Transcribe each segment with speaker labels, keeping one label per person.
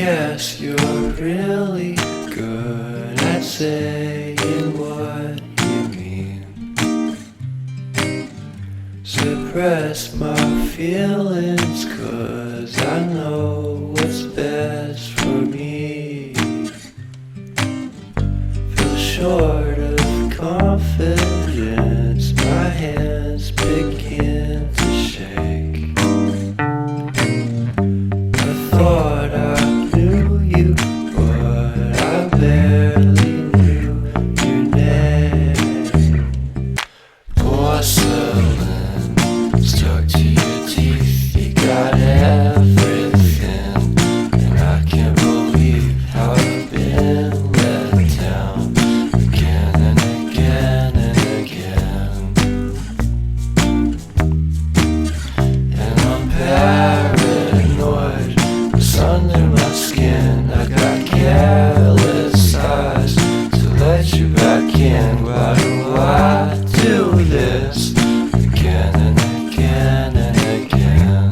Speaker 1: guess you're really good at saying what you mean. Suppress my feelings 'cause I know what's best for me. Feel short of confidence, my hands begin to shake. I thought I knew you, but I barely knew your name. Porcelain stuck to your teeth, you got everything, and I can't believe how I've been let down again and again and again. And I'm paranoid, it's under my skin. I got careless eyes to let you back in. Why do I do this again and again and again?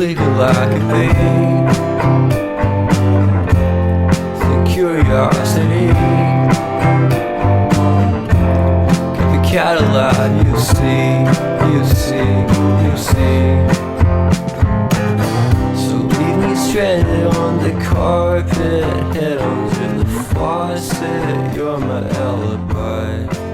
Speaker 1: flicker like a beam. The curiosity, keep the cat alive. You see, you see, you see. So leave me stranded on the carpet, head under the faucet. You're my alibi.